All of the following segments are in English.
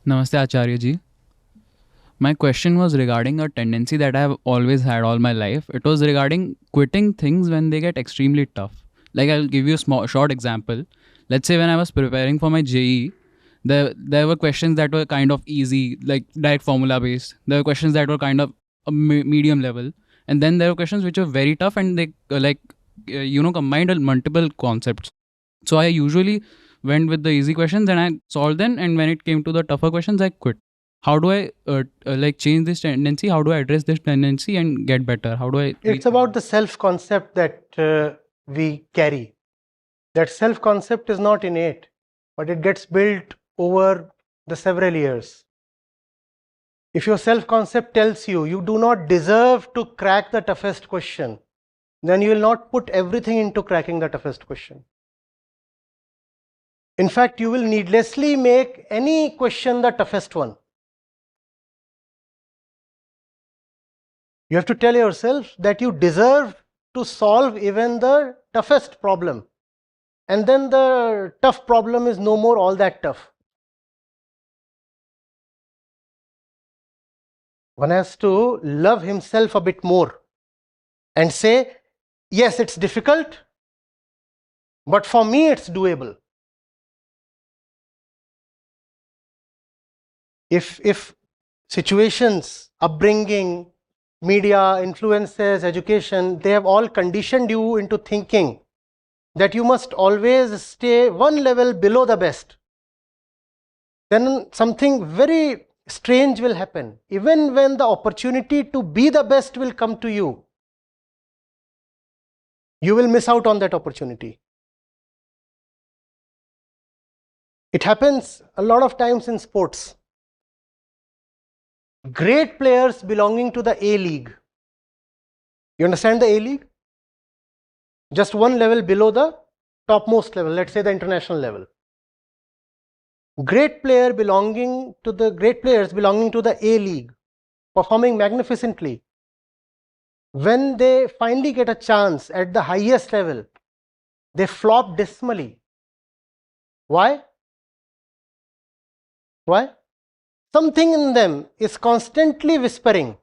Namaste, Acharya ji. My question was regarding a tendency that I have always had all my life. It was regarding quitting things when they get extremely tough. Like, I'll give you a short example. Let's say when I was preparing for my JEE, there were questions that were kind of easy, like direct formula based. There were questions that were kind of a medium level, and then there were questions which were very tough, and they combined multiple concepts. So I usually went with the easy questions and I solved them, and when it came to the tougher questions, I quit. How do I change this tendency? How do I address this tendency and get better? How do I? It's about the self-concept that we carry. That self-concept is not innate, but it gets built over the several years. If your self-concept tells you you do not deserve to crack the toughest question, then you will not put everything into cracking the toughest question. In fact, you will needlessly make any question the toughest one. You have to tell yourself that you deserve to solve even the toughest problem. And then the tough problem is no more all that tough. One has to love himself a bit more and say, yes, it's difficult, but for me it's doable. If situations, upbringing, media, influences, education, they have all conditioned you into thinking that you must always stay one level below the best, then something very strange will happen. Even when the opportunity to be the best will come to you, you will miss out on that opportunity. It happens a lot of times in sports. Great players belonging to the A League. You understand the A League? Just one level below the topmost level, let's say the international level. Great players belonging to the A League, performing magnificently. When they finally get a chance at the highest level, they flop dismally. Why? Why? Something in them is constantly whispering,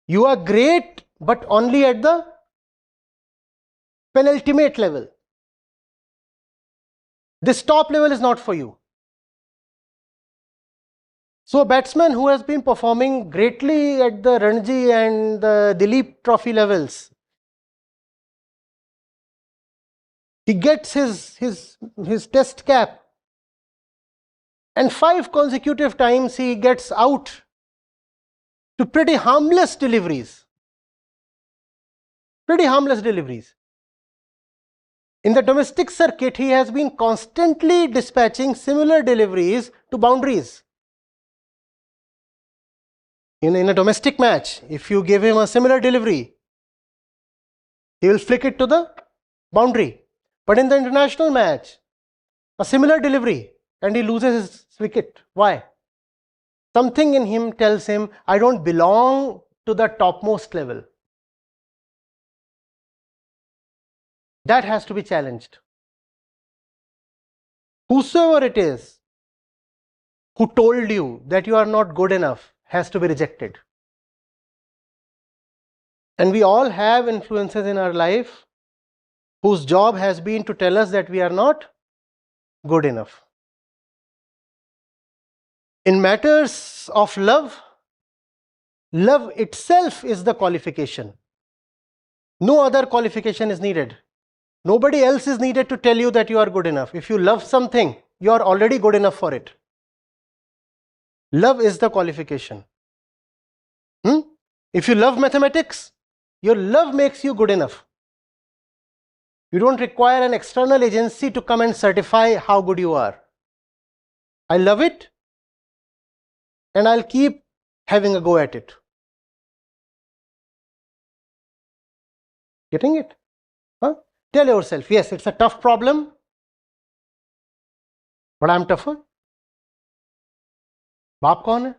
you are great, but only at the penultimate level. This top level is not for you. So a batsman who has been performing greatly at the Ranji and the Dilip Trophy levels, he gets his test cap, and 5 consecutive times he gets out to pretty harmless deliveries. Pretty harmless deliveries. In the domestic circuit, he has been constantly dispatching similar deliveries to boundaries. In a domestic match, if you give him a similar delivery, he will flick it to the boundary. But in the international match, a similar delivery and he loses his wicket. Why? Something in him tells him, I don't belong to the topmost level. That has to be challenged. Whosoever it is who told you that you are not good enough has to be rejected. And we all have influences in our life whose job has been to tell us that we are not good enough. In matters of love, love itself is the qualification. No other qualification is needed. Nobody else is needed to tell you that you are good enough. If you love something, you are already good enough for it. Love is the qualification. If you love mathematics, your love makes you good enough. You don't require an external agency to come and certify how good you are. I love it, and I'll keep having a go at it. Getting it? Huh? Tell yourself, yes, it's a tough problem, but I'm tougher. बाप कौन है?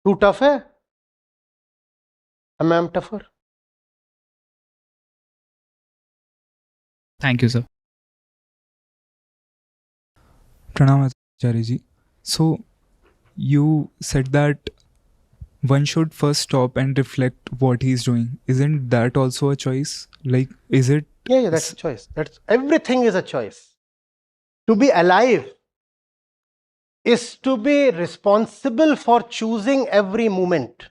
तू tough है? I'm tougher. Thank you, sir. Pranam Acharya ji. So you said that one should first stop and reflect what he's doing. Isn't that also a choice? Like, is it? Yeah, that's a choice. That's everything is a choice. To be alive is to be responsible for choosing every moment.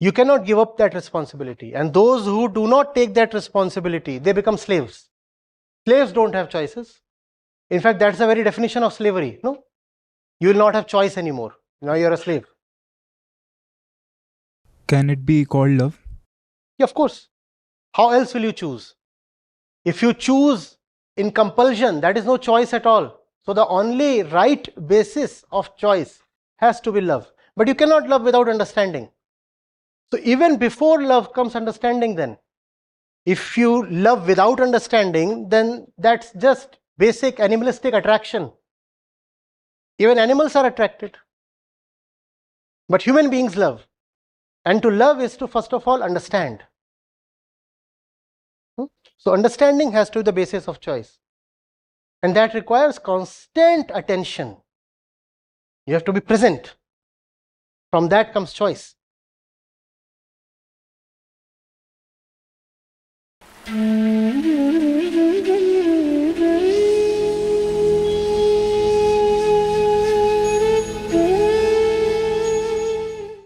You cannot give up that responsibility. And those who do not take that responsibility, they become slaves. Slaves don't have choices. In fact, that's the very definition of slavery. No, you will not have choice anymore. Now you're a slave. Can it be called love? Yeah, of course. How else will you choose? If you choose in compulsion, that is no choice at all. So the only right basis of choice has to be love. But you cannot love without understanding. So even before love comes understanding then. If you love without understanding, then that's just basic animalistic attraction. Even animals are attracted. But human beings love. And to love is to first of all understand. So understanding has to be the basis of choice. And that requires constant attention. You have to be present. From that comes choice.